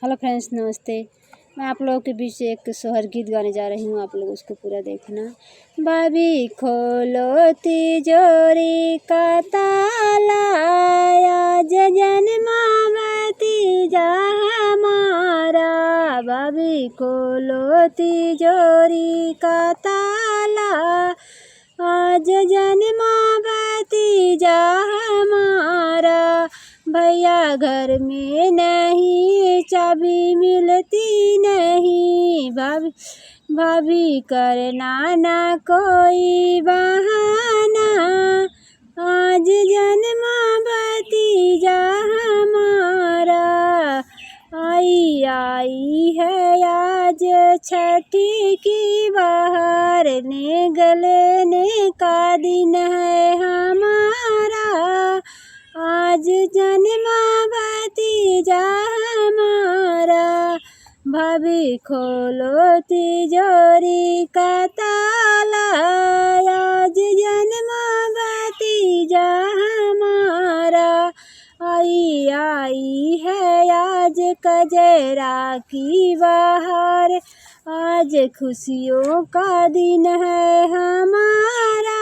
Hello friends, नमस्ते। मैं आप लोगों के बीच एक सोहर गीत गाने जा रही हूँ। आप लोग उसको पूरा देखना। भाभी खोलो तिजोरी का ताला, आज जन्मावती जा हमारा। भाभी खोलो तिजोरी का ताला, आज जन्मावती जा हमारा। भैया घर में नहीं, चाबी मिलती नहीं। भाभी करना ना कोई बहाना, आज जन्मावती जा हमारा। आई है आज छठी की बाहर, ने गले ने का दिन है हमारा। आज जन्मावती जा हमारा। भाभी खोलो तिजोरी का ताला, आज जन्मावती जा हमारा। आई है आज कजरा की बाहर, आज खुशियों का दिन है हमारा।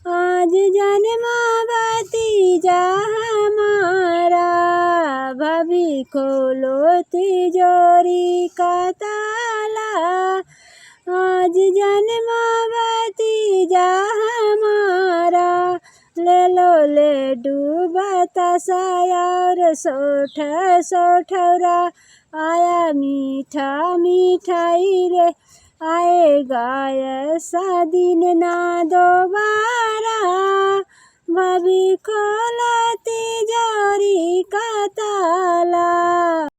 आज जन्मावती जा हमारा। भाभी खोलो तिजोरी का ताला, आज जन्मावती जा हमारा। ले लो लड्डू बतासा और सोठौरा, आया मीठा मिठाई रे, आएगा ऐसा दिन ना दोबारा। भाभी खोलो तिजोरी का ताला।